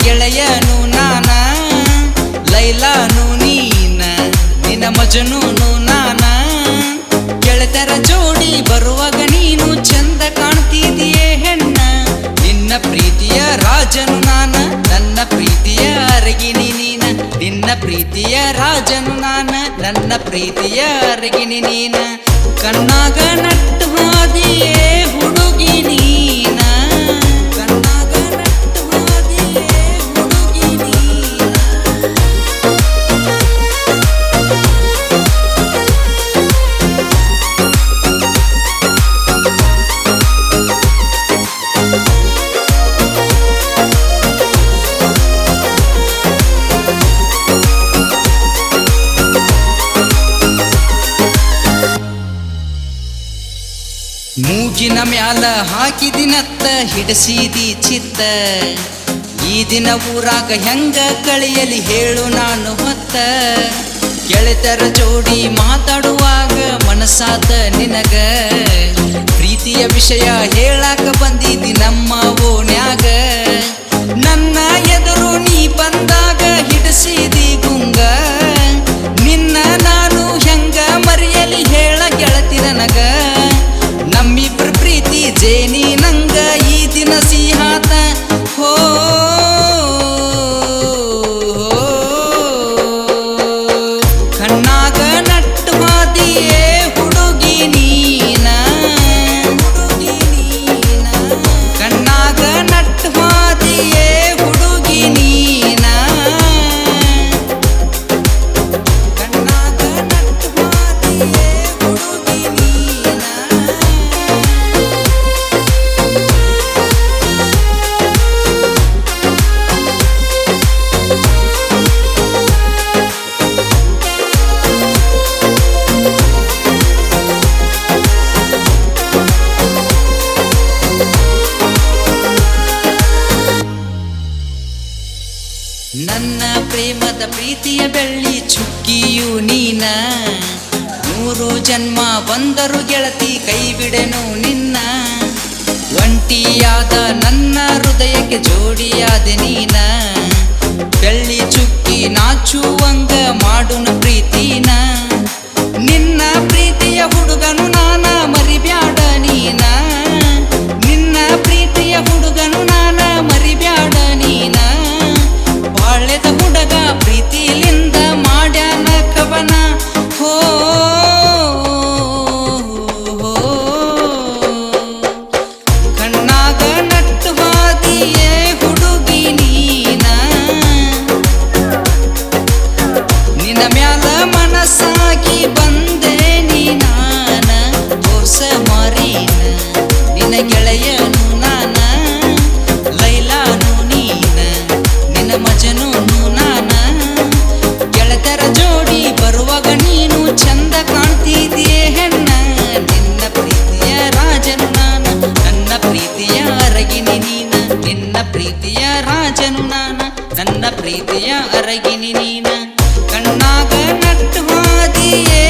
ಗೆಳೆಯನು ನಾನ, ಲೈಲಾನು ನೀನ, ನಿನ್ನ ಮಜನೂನು ನಾನ. ಗೆಳತರ ಜೋಡಿ ಬರುವಾಗ ನೀನು ಚಂದ ಕಾಣ್ತಿದೆಯೇ ಹೆಣ್ಣ. ನಿನ್ನ ಪ್ರೀತಿಯ ರಾಜನು ನಾನ, ನನ್ನ ಪ್ರೀತಿಯ ಅರಗಿನಿ ನೀನ. ನಿನ್ನ ಪ್ರೀತಿಯ ರಾಜನು ನಾನ, ನನ್ನ ಪ್ರೀತಿಯ ಅರಗಿನಿ ನೀನ. ಕಣ್ಣಾಗ ನಟ್ಟು ಹಾದಿಯೇ ಹುಡುಗಿ ನೀನ, ಕಣ್ಣಾಗ ನಟ್ಟು ಹಾದಿಯೇ ಹುಡುಗಿ ನೀನ. ಮೂಗಿನ ಮ್ಯಾಲ ಹಾಕಿದಿನತ್ತ ಹಿಡಿಸಿದಿ ಚಿತ್ತ. ಈ ದಿನ ಊರಾಗ ಹೆಂಗ ಕಳೆಯಲಿ ಹೇಳು ನಾನು ಹೊತ್ತ. ಗೆಳೆತರ ಜೋಡಿ ಮಾತಾಡುವಾಗ ಮನಸ್ಸಾದ ನಿನಗ, ಪ್ರೀತಿಯ ವಿಷಯ ಹೇಳಾಕ ಬಂದಿದಿ ನಮ್ಮ ಓಣ್ಯಾಗ. ನನ್ನ ಎದುರು ನೀ ಬಂದಾಗ ಹಿಡಿಸಿದಿ ಗುಂಗ. ನಿನ್ನ ನಾನು ಹೆಂಗ ಮರೆಯಲಿ ಹೇಳ ಗೆಳತಿ ನನಗ. ನಮ್ಮಿಬ್ರ ಪ್ರೀತಿ ಜೇನಿ ನಂಗ ಈ ದಿನ ಸಿಹಾತ. ಹೋ ಕಣ್ಣಾಗ ನಟ್ಟು ಹಾದಿಯೇ ಹುಡುಗಿ ನೀನ, ಹುಡುಗಿ ನೀನ. ಕಣ್ಣಾಗ ನಟ್ಟು ಹಾದಿಯೇ ಹುಡುಗಿ ನೀನ, ಕಣ್ಣಾಗ ನಟ್ಟು ಹಾದಿಯೇ ಹುಡುಗಿ ನೀನ. ನನ್ನ ಪ್ರೇಮದ ಪ್ರೀತಿಯ ಬೆಳ್ಳಿ ಚುಕ್ಕಿಯು ನೀನ. 100 ಜನ್ಮ ಬಂದರು ಗೆಳತಿ ಕೈ ಬಿಡೆನು ನಿನ್ನ. ಒಂಟಿಯಾದ ನನ್ನ ಹೃದಯಕ್ಕೆ ಜೋಡಿಯಾದೆ ನೀನ. ಬೆಳ್ಳಿ ಚುಕ್ಕಿ ನಾಚುವಂಗ ಮಾಡುನ ಪ್ರೀತಿನ. ನಿನ್ನ ಪ್ರೀತಿಯ ಹುಡುಗನು ನಾನ ಮರಿಬ್ಯಾಡ ನೀನ. ನಿನ್ನ ಪ್ರೀತಿಯ ಹುಡುಗನು ನಾನ ಮರಿಬ್ಯಾಡ ನೀನ. ಬಾಳೆದ ಹುಡುಗ ಪ್ರೀತಿಲಿಂದ ಮಾಡ್ಯಾನ ಕವನ. ಹೋ ಕಣ್ಣಾಗ ನಟ್ಟು ಹಾದಿಯೇ ಹುಡುಗಿ ನೀನ. ನಿನ್ನ ಮ್ಯಾಲ ಮನಸ್ಸಾಗಿ ಬಂದೆ ನೀನಾನ. ತೋರ್ಸ ಮಾರೀನ ನಿನ್ನ ಗೆಳೆಯನು ನಾನ, ಲೈಲಾನು ನೀನ, ನಿನ್ನ ಮಜನೂನು ನಾನ. ಗೆಳತರ ಜೋಡಿ ಬರುವಾಗ ನೀನು ಚಂದ ಕಾಣ್ತಿದೆಯೇ ಹೆಣ್ಣ. ನಿನ್ನ ಪ್ರೀತಿಯ ರಾಜನು ನಾನ, ನನ್ನ ಪ್ರೀತಿಯ ಅರಗಿನಿ ನೀನ. ನಿನ್ನ ಪ್ರೀತಿಯ ರಾಜನು ನಾನ, ನನ್ನ ಪ್ರೀತಿಯ ಅರಗಿನಿ ನೀನ. ಕಣ್ಣಾಗ ನಟ್ಟು ಹಾದಿಯೇ